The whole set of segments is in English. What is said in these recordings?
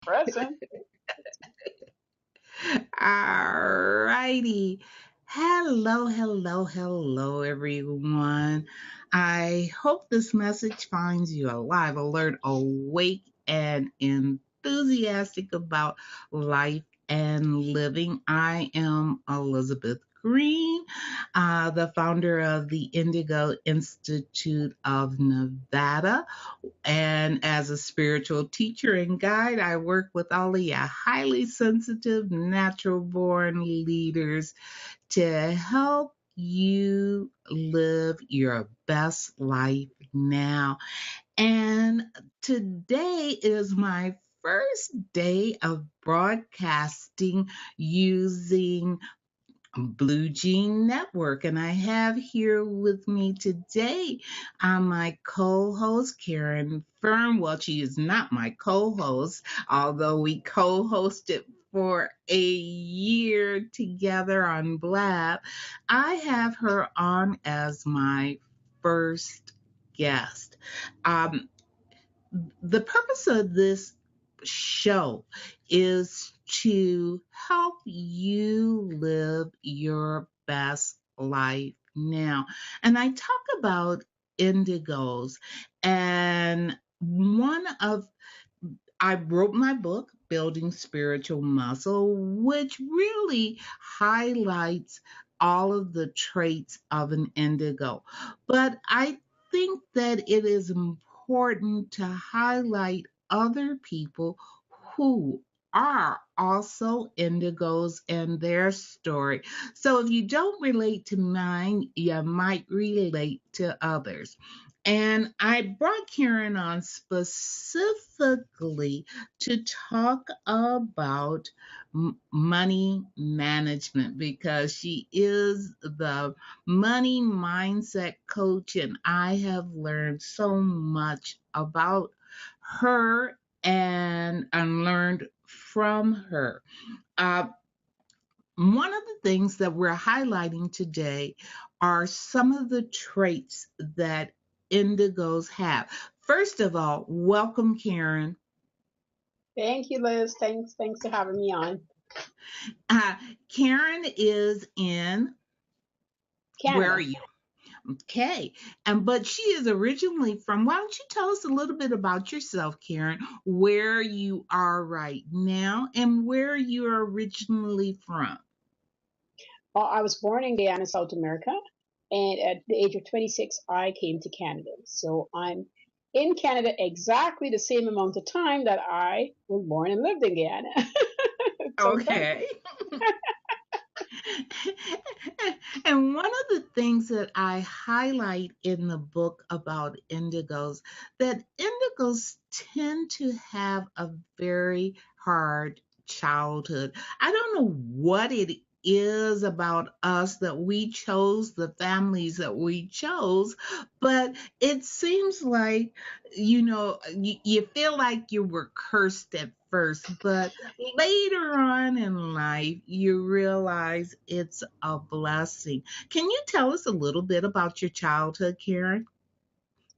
Present. All righty. Hello, hello, hello, everyone. I hope this message finds you alive, alert, awake, and enthusiastic about life and living. I am Elizabeth Green, the founder of the Indigo Institute of Nevada. And as a spiritual teacher and guide, I work with all of you highly sensitive, natural born leaders to help you live your best life now. And today is my first day of broadcasting using Blue Jean Network. And I have here with me today my co host, Karen Fern. Well, she is not my co host, although we co hosted for a year together on Blab. I have her on as my first guest. Um, the purpose of this show is to help you live your best life now. And I talk about indigos, and one of I wrote my book, Building Spiritual Muscle, which really highlights all of the traits of an indigo. But I think that it is important to highlight other people who are also indigos and their story. So if you don't relate to mine, you might relate to others. And I brought Karen on specifically to talk about money management because she is the money mindset coach, and I have learned so much about her and learned from her. Uh, One of the things that we're highlighting today are some of the traits that indigos have. First of all, welcome, Karen. Thank you, Liz. Thanks for having me on. Uh, Karen is in, where are Canada. you? Okay. And but she is originally from, why don't you tell us a little bit about yourself, Karen, where you are right now and where you are originally from? I was born in Guyana, South America, and at the age of 26, I came to Canada. So I'm in Canada exactly the same amount of time that I was born and lived in Guyana. So great. Okay. And one of the things that I highlight in the book about indigos, that indigos tend to have a very hard childhood. I don't know what it is about us that we chose the families that we chose, but it seems like, you feel like you were cursed at first, but later on in life, you realize it's a blessing. Can you tell us a little bit about your childhood, Karen?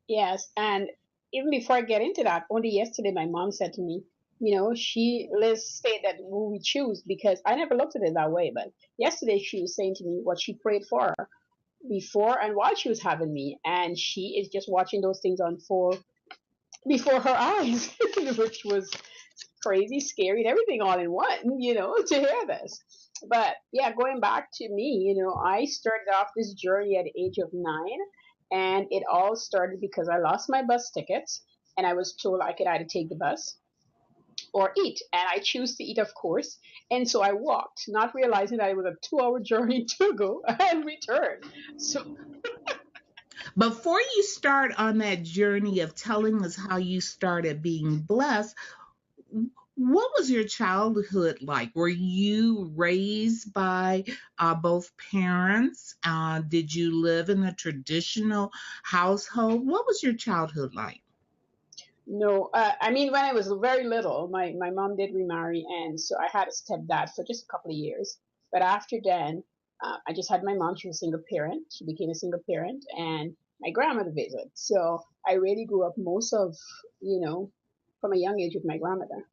Yes, and even before I get into that, only yesterday my mom said to me, let's say that who we choose because I never looked at it that way. But yesterday she was saying to me what she prayed for before and while she was having me, and she is just watching those things unfold before her eyes, which was crazy, scary, and everything all in one, to hear this. But yeah, going back to me, I started off this journey at the age of 9, and it all started because I lost my bus tickets, and I was told I could either take the bus or eat, and I choose to eat, of course. And so I walked, not realizing that it was a 2-hour journey to go and return. So Before you start on that journey of telling us how you started being blessed, what was your childhood like? Were you raised by both parents? Did you live in a traditional household? What was your childhood like? no, I mean, when I was very little, my mom did remarry, and so I had a stepdad for just a couple of years. But after then, I just had my mom. She was a single parent. She became a single parent, and my grandmother visited. So I really grew up most of, from a young age with my grandmother.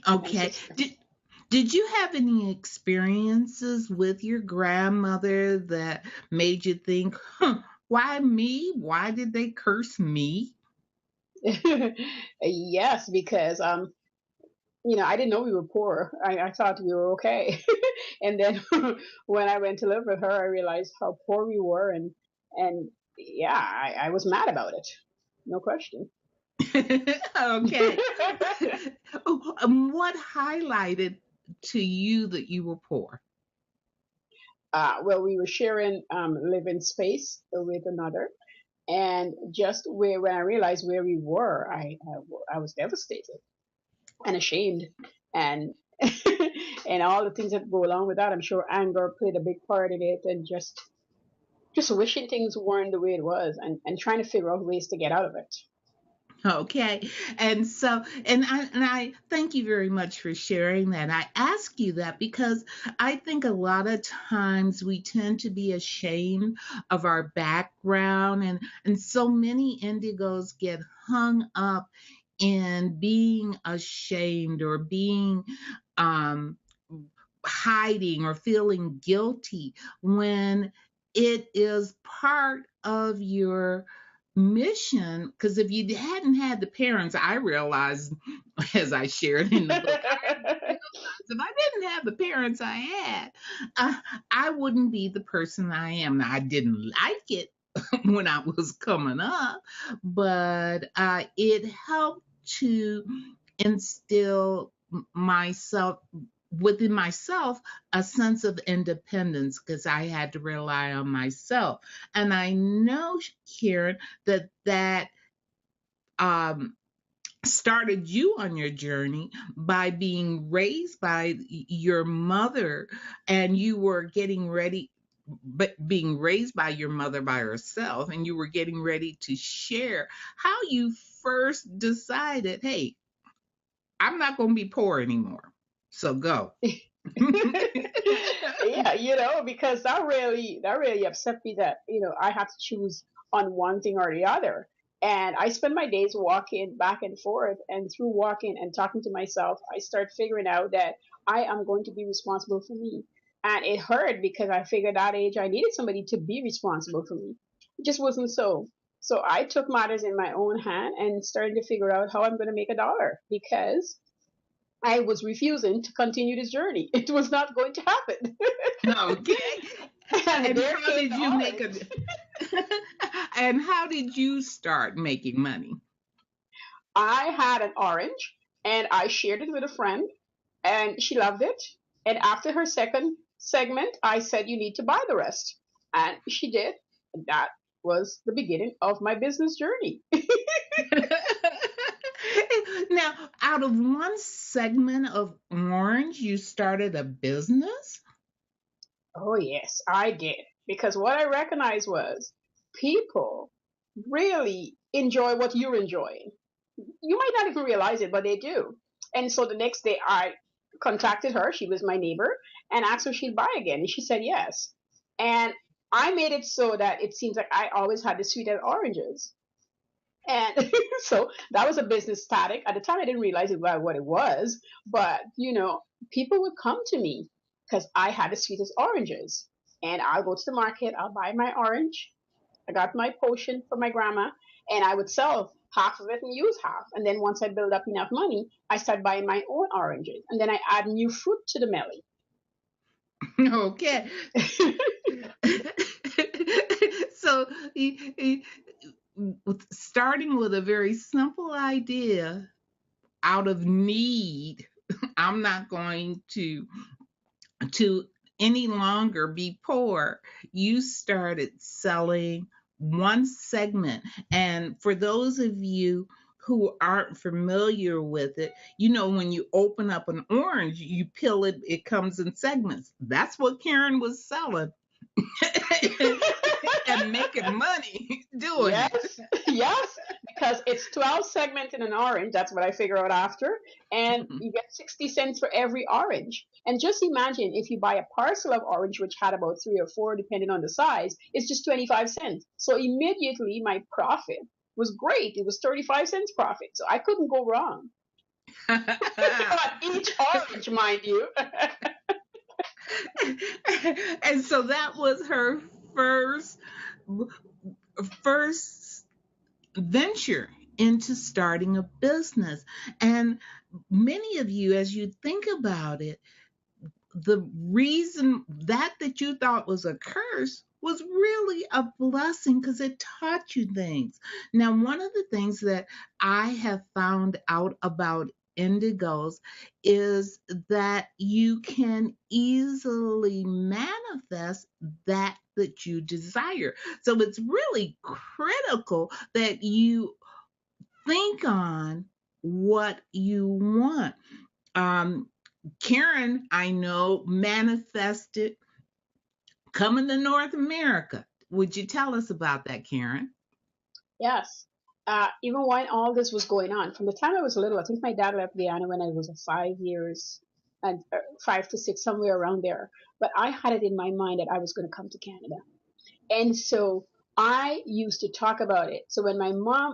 my Okay. sister. Did you have any experiences with your grandmother that made you think, huh, why me? Why did they curse me? Yes, because I didn't know we were poor. I thought we were okay. And then when I went to live with her, I realized how poor we were, and yeah, I was mad about it. No question. Okay. Oh, what highlighted to you that you were poor? Well, we were sharing living space with another, and just where when I realized where we were, I was devastated and ashamed, and and all the things that go along with that. I'm sure anger played a big part in it, and just wishing things weren't the way it was, and trying to figure out ways to get out of it. Okay. And so, and I thank you very much for sharing that. I ask you that because I think a lot of times we tend to be ashamed of our background, and so many indigos get hung up in being ashamed or being um hiding or feeling guilty when it is part of your mission. Because if you hadn't had the parents, I realized, as I shared in the book, if I didn't have the parents I had, uh, I wouldn't be the person I am. Now, I didn't like it when I was coming up, but it helped to instill myself within myself a sense of independence because I had to rely on myself. And I know, Karen, that um, started you on your journey by being raised by your mother, and you were getting ready, but being raised by your mother by herself, and you were getting ready to share how you first decided, hey, I'm not going to be poor anymore, so go. Yeah, because that really upset me that I have to choose on one thing or the other. And I spend my days walking back and forth, and through walking and talking to myself, I start figuring out that I am going to be responsible for me. And it hurt because I figured at that age I needed somebody to be responsible for me. It just wasn't so. So I took matters in my own hand and started to figure out how I'm going to make a dollar, because I was refusing to continue this journey. It was not going to happen. Okay. And And there how came did the you make a orange. and how did you start making money? I had an orange, and I shared it with a friend, and she loved it. And after her second segment, I said, "You need to buy the rest." And she did. And that was the beginning of my business journey. Now, out of one segment of orange, you started a business? Oh, yes, I did. Because what I recognized was people really enjoy what you're enjoying. You might not even realize it, but they do. And so the next day I contacted her. She was my neighbor, and asked her if she'd buy again. And she said yes. And I made it so that it seems like I always had the sweetest oranges. And so that was a business static. At the time, I didn't realize what it was, but people would come to me because I had the sweetest oranges. And I'll go to the market, I'll buy my orange. I got my potion from my grandma, and I would sell half of it and use half. And then once I build up enough money, I start buying my own oranges, and then I add new fruit to the melly. Okay. So, starting with a very simple idea out of need, I'm not going to any longer be poor. You started selling one segment. And for those of you who aren't familiar with it, when you open up an orange, you peel it, it comes in segments. That's what Karen was selling and making money doing it. Yes, yes, because it's 12 segments in an orange. That's what I figure out after. And you get 60 cents for every orange. And just imagine if you buy a parcel of orange, which had about three or four, depending on the size, it's just 25 cents. So immediately my profit was great. It was 35 cents profit. So I couldn't go wrong. But mind you. And so that was her first first venture into starting a business. And many of you, as you think about it, the reason that you thought was a curse was really a blessing because it taught you things. Now, one of the things that I have found out about indigos is that you can easily manifest that you desire. So it's really critical that you think on what you want. Um, Caren, I know, manifested coming to North America. Would you tell us about that, Caren? Yes. Even when all this was going on, from the time I was little, I think my dad left Guyana when I was 5 years and 5 to 6, somewhere around there. But I had it in my mind that I was going to come to Canada. And so I used to talk about it. So when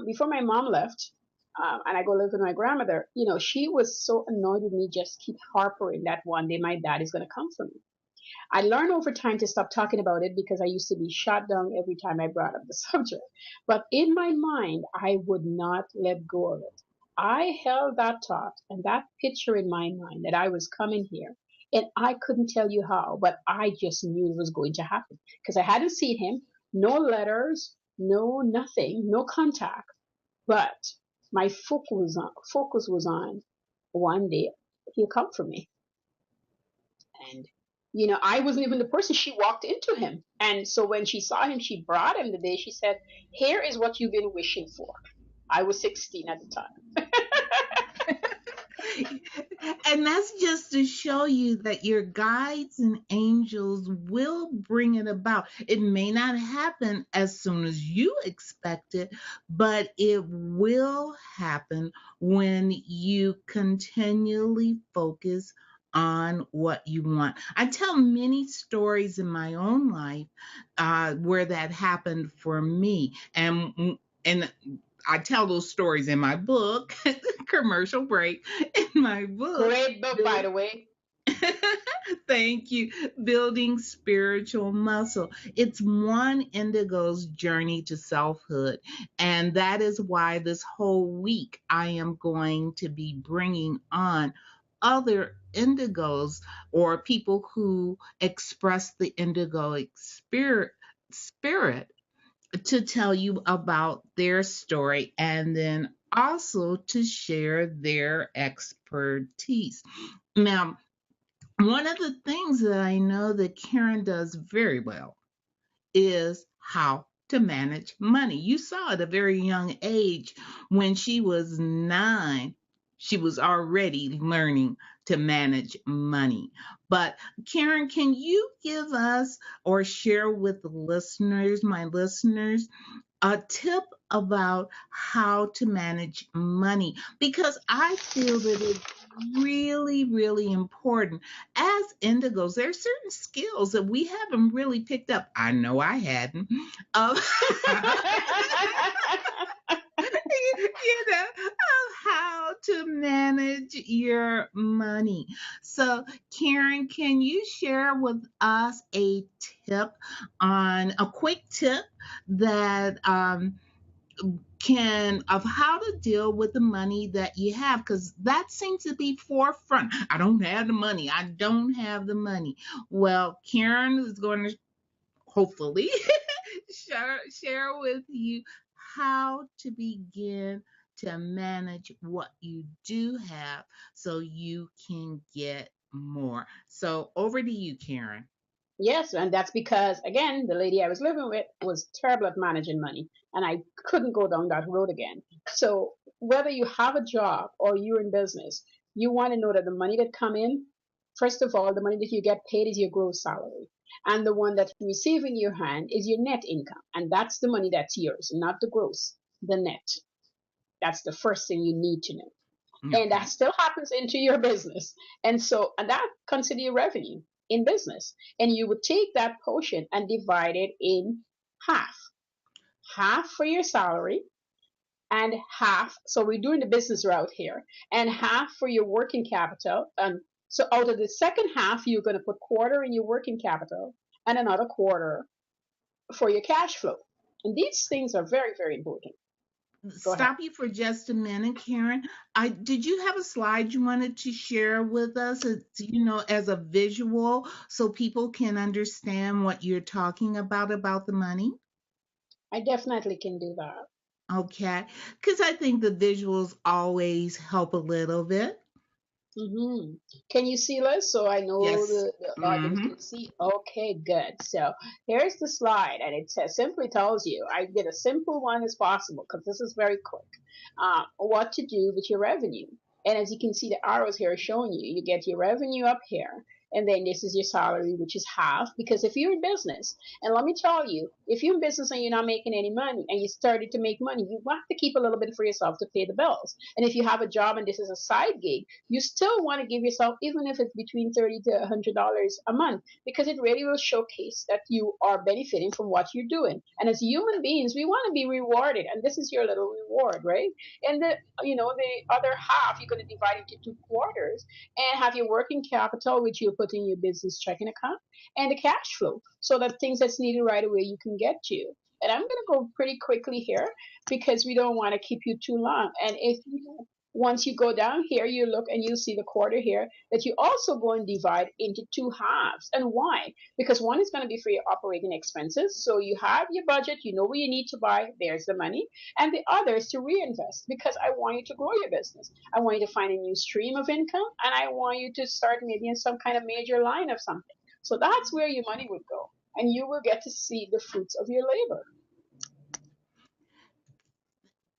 before my mom left, and I go live with my grandmother, she was so annoyed with me, just keep harping that one day my dad is going to come for me. I learned over time to stop talking about it because I used to be shot down every time I brought up the subject. But in my mind, I would not let go of it. I held that thought and that picture in my mind that I was coming here. And I couldn't tell you how, but I just knew it was going to happen because I hadn't seen him, no letters, no nothing, no contact. But my focus was on one day he'll come for me. And I wasn't even the person. She walked into him. And so when she saw him, she brought him the day. She said, "Here is what you've been wishing for." I was 16 at the time. And that's just to show you that your guides and angels will bring it about. It may not happen as soon as you expect it, but it will happen when you continually focus on what you want. I tell many stories in my own life where that happened for me, and I tell those stories in my book, commercial break, in my book. Great book, by the way. Thank you. Building spiritual muscle. It's one indigo's journey to selfhood. And that is why this whole week I am going to be bringing on other indigos or people who express the indigo spirit to tell you about their story and then also to share their expertise. Now, one of the things that I know that Caren does very well is how to manage money. You saw at a very young age when she was 9, she was already learning to manage money. But Caren, can you give us or share with the listeners, my listeners, a tip about how to manage money? Because I feel that it's really, really important. As indigos, there are certain skills that we haven't really picked up. I know I hadn't. Of, of how to manage your money. So, Caren, can you share with us a quick tip that can of how to deal with the money that you have, because that seems to be forefront. I don't have the money. I don't have the money. Well, Caren is going to hopefully share with you how to begin to manage what you do have so you can get more. So over to you, Caren. Yes, and that's because, again, the lady I was living with was terrible at managing money, and I couldn't go down that road again. So whether you have a job or you're in business, you want to know that the money that come in, first of all, the money that you get paid is your gross salary, and the one that you receive in your hand is your net income, and that's the money that's yours, not the gross, the net. That's the first thing you need to know, and that Okay. still happens into your business. And that consider your revenue in business. And you would take that portion and divide it in half. Half for your salary and half, so we're doing the business route here, and half for your working capital and So out of the second half, you're going to put quarter in your working capital and another quarter for your cash flow. And these things are very, very important. Go ahead. Stop you for just a minute, Karen. I did you have a slide you wanted to share with us, as a visual so people can understand what you're talking about the money? I definitely can do that. Okay. Because I think the visuals always help a little bit. Hmm. Can you see this? So I know Yes. the audience Mm-hmm. can see. Okay, good. So here's the slide, and it says, simply tells you, I did a simple one as possible because this is very quick. What to do with your revenue. And as you can see, the arrows here are showing you, you get your revenue up here. And then this is your salary, which is half. Because if you're in business, and let me tell you, if you're in business and you're not making any money and you started to make money, you have to keep a little bit for yourself to pay the bills. And if you have a job and this is a side gig, you still want to give yourself, even if it's between $30 to $100 a month, because it really will showcase that you are benefiting from what you're doing. And as human beings, we want to be rewarded, and this is your little reward, right? And the other half you're going to divide into two quarters and have your working capital, which you put in your business checking account, and the cash flow, so that things that's needed right away you can get to. And I'm going to go pretty quickly here because we don't want to keep you too long. And if you once you go down here, you look and you see the quarter here that you also go and divide into two halves. And why? Because one is going to be for your operating expenses. So you have your budget, you know what you need to buy, there's the money. And the other is to reinvest because I want you to grow your business. I want you to find a new stream of income, and I want you to start maybe in some kind of major line of something. So that's where your money would go. And you will get to see the fruits of your labor.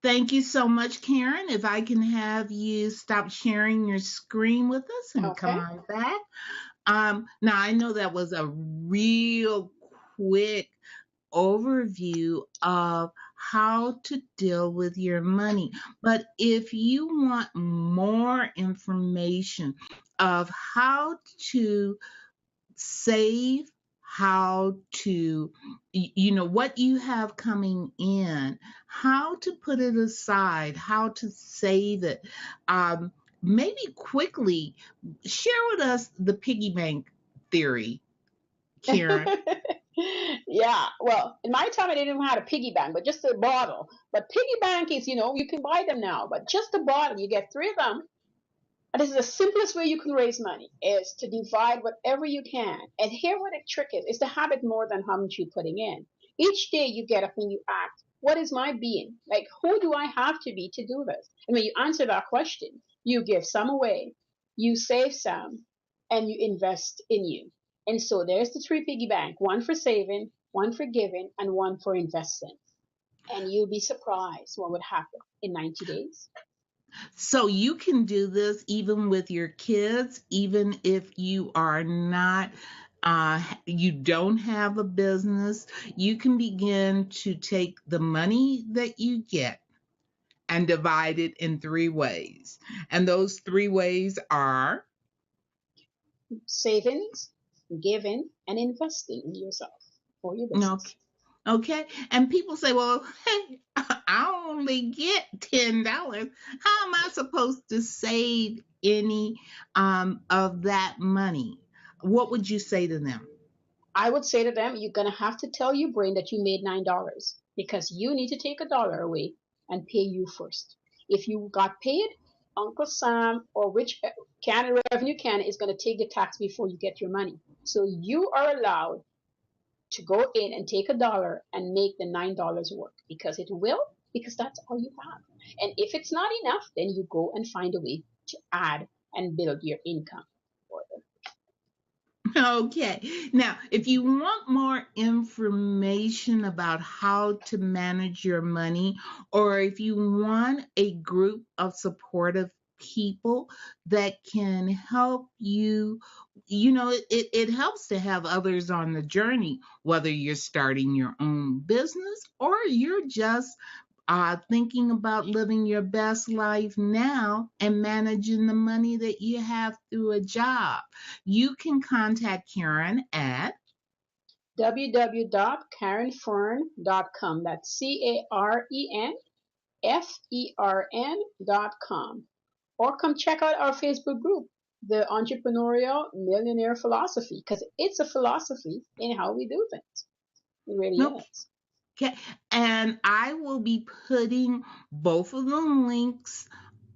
Thank you so much, Karen. If I can have you stop sharing your screen with us and come Okay? on back. Now I know that was a real quick overview of how to deal with your money. But if you want more information of how to save, how to, what you have coming in, how to put it aside, how to save it, maybe quickly share with us the piggy bank theory, Karen. Yeah, well, in my time I didn't even have a piggy bank, but just a bottle. But piggy bank is, you can buy them now, but just a bottle. You get three of them. And this is the simplest way you can raise money is to divide whatever you can. And here what the trick is to have it more than how much you're putting in. Each day you get up and you ask, what is my being? Like, who do I have to be to do this? And when you answer that question, you give some away, you save some, and you invest in you. And so there's the three piggy bank, one for saving, one for giving, and one for investing. And you'll be surprised what would happen in 90 days. So you can do this even with your kids, even if you are not, you don't have a business. You can begin to take the money that you get and divide it in three ways. And those three ways are, Savings, giving, and investing in yourself for your okay. business. Okay. And people say, well, hey, I only get $10. How am I supposed to save any of that money? What would you say to them? I would say to them, you're going to have to tell your brain that you made $9 because you need to take a dollar away and pay you first. If you got paid, Uncle Sam or which Canada Revenue Canada is going to take the tax before you get your money. So you are allowed to go in and take a dollar and make the $9 work because it will, because that's all you have. And if it's not enough, then you go and find a way to add and build your income for them. Okay. Now, if you want more information about how to manage your money, or if you want a group of supportive people that can help you, it helps to have others on the journey, whether you're starting your own business or you're just thinking about living your best life now and managing the money that you have through a job. You can contact Karen at www.carenfern.com. That's CarenFern.com. Or come check out our Facebook group. the entrepreneurial millionaire philosophy, because it's a philosophy in how we do things. It really Nope. is. Okay. And I will be putting both of the links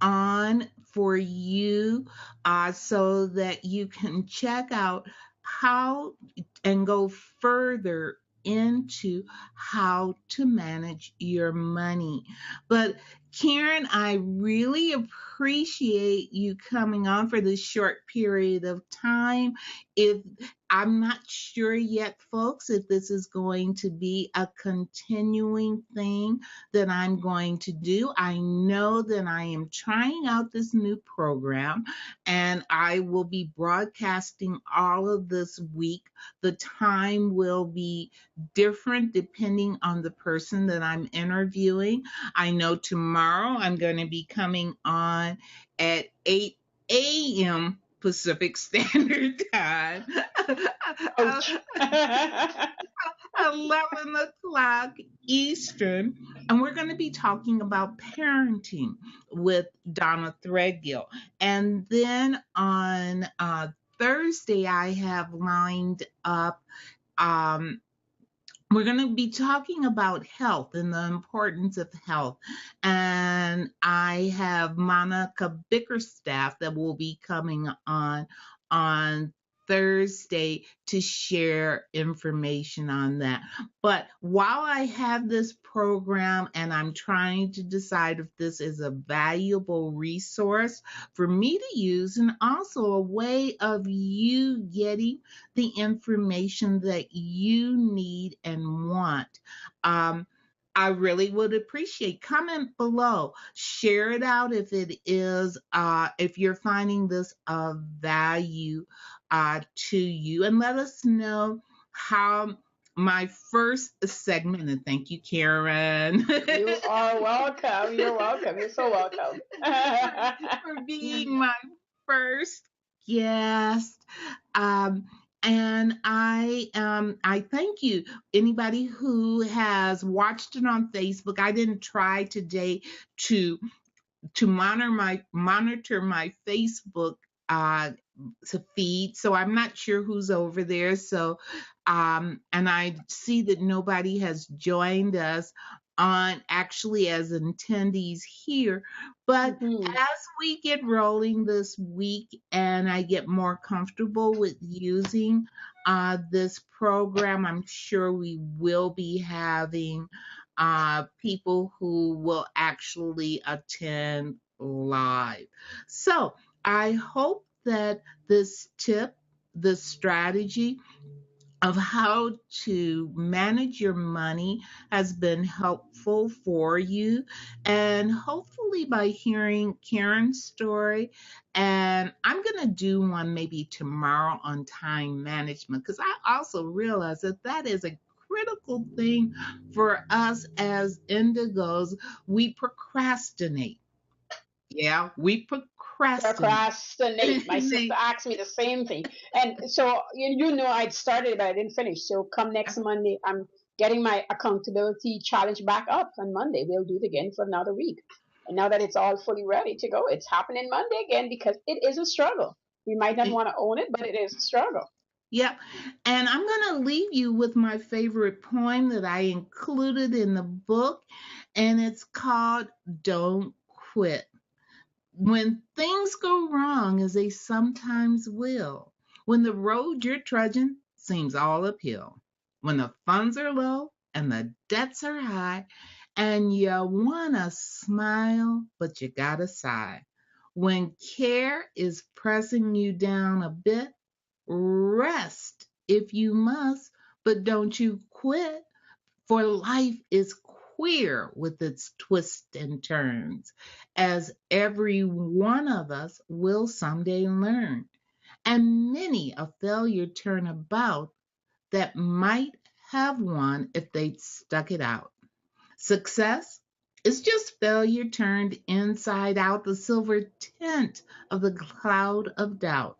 on for you so that you can check out how and go further into how to manage your money. But Caren, I really appreciate you coming on for this short period of time. If I'm not sure yet, folks, if this is going to be a continuing thing that I'm going to do. I know that I am trying out this new program and I will be broadcasting all of this week. The time will be different depending on the person that I'm interviewing. I know tomorrow I'm going to be coming on at 8 a.m. Pacific Standard Time. Ouch. 11 o'clock Eastern, and we're going to be talking about parenting with Donna Threadgill. And then on Thursday, I have lined up. Um, we're going to be talking about health and the importance of health. And I have Monica Bickerstaff that will be coming on Thursday to share information on that. But while I have this program and I'm trying to decide if this is a valuable resource for me to use and also a way of you getting the information that you need and want. Um, I really would appreciate comment below. Share it out if it is if you're finding this of value to you, and let us know how my first segment. And thank you, Caren. You are welcome. You're welcome. You're so welcome. for being my first guest. Um, and I thank you. Anybody who has watched it on Facebook, I didn't try today to monitor my Facebook uh, to feed, so I'm not sure who's over there. So, and I see that nobody has joined us on actually as attendees here. But Mhm. as we get rolling this week and I get more comfortable with using this program, I'm sure we will be having people who will actually attend live. So I hope that this tip, this strategy of how to manage your money has been helpful for you. And hopefully, by hearing Karen's story, and I'm going to do one maybe tomorrow on time management, because I also realize that that is a critical thing for us as indigos. We procrastinate. Yeah, we procrastinate. Procrastinate. My sister asked me the same thing. And so, you know, I'd started, but I didn't finish. So, come next Monday, I'm getting my accountability challenge back up on Monday. We'll do it again for another week. And now that it's all fully ready to go, it's happening Monday again because it is a struggle. We might not want to own it, but it is a struggle. Yep. And I'm going to leave you with my favorite poem that I included in the book, and it's called Don't Quit. When things go wrong, as they sometimes will, when the road you're trudging seems all uphill, when the funds are low and the debts are high, and you want to smile, but you got to sigh, when care is pressing you down a bit, rest if you must, but don't you quit, for life is queer with its twists and turns, as every one of us will someday learn. And many a failure turn about that might have won if they'd stuck it out. Success is just failure turned inside out, the silver tint of the cloud of doubt.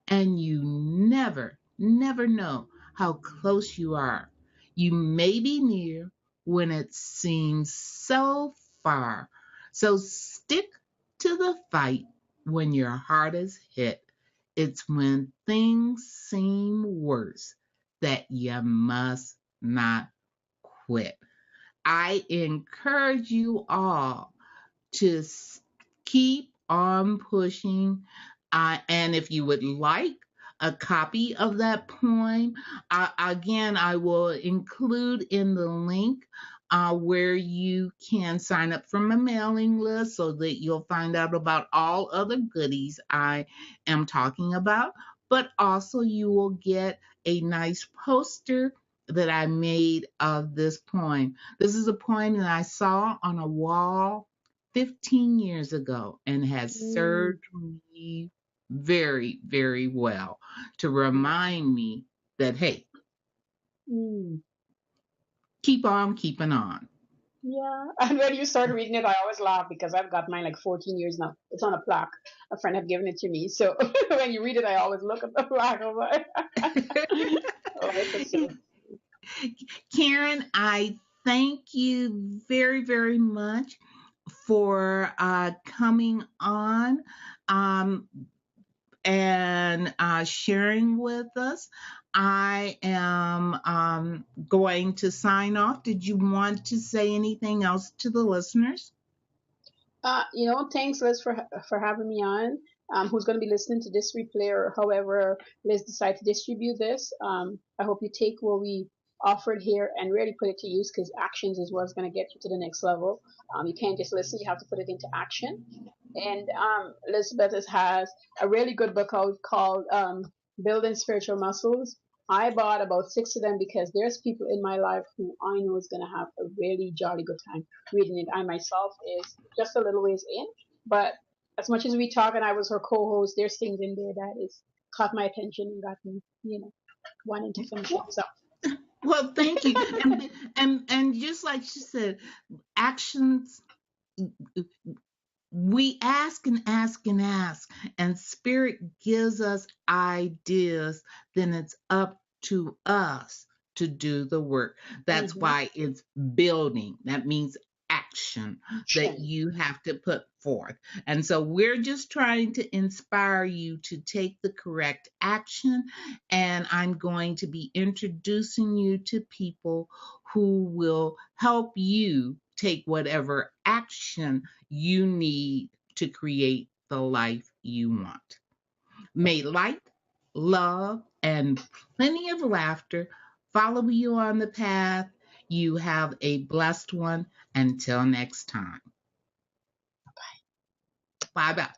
And you never, never know how close you are. You may be near when it seems so far. So stick to the fight when your heart is hit. It's when things seem worse that you must not quit. I encourage you all to keep on pushing. And if you would like a copy of that poem, again, I will include in the link where you can sign up for my mailing list so that you'll find out about all other goodies I am talking about. But also, you will get a nice poster that I made of this poem. This is a poem that I saw on a wall 15 years ago and has Mm, served me very, very well to remind me that, hey, mm. keep on keeping on. Yeah. And when you start reading it, I always laugh because I've got mine like 14 years now. It's on a plaque. A friend had given it to me. So when you read it, I always look at the plaque. I'm like, life is so. Caren, I thank you very, very much for coming on. Um, and sharing with us. I am going to sign off. Did you want to say anything else to the listeners? Thanks, Liz, for having me on. Who's going to be listening to this replay or however Liz decide to distribute this? I hope you take what we offered here and really put it to use because actions is what's going to get you to the next level. You can't just listen; you have to put it into action. And Elizabeth has a really good book out called Building Spiritual Muscles. I bought about six of them because there's people in my life who I know is going to have a really jolly good time reading it. I myself is just a little ways in, but as much as we talk and I was her co-host, there's things in there that is caught my attention and got me, wanting to finish it. Well, So, well, thank you. And just like she said, actions, we ask and ask and ask, and spirit gives us ideas, then it's up to us to do the work. That's mm-hmm. why it's building. That means action that Action. you have to put forth. And so we're just trying to inspire you to take the correct action. And I'm going to be introducing you to people who will help you take whatever action you need to create the life you want. May light, love, and plenty of laughter follow you on the path. You have a blessed one. Until next time. Bye bye.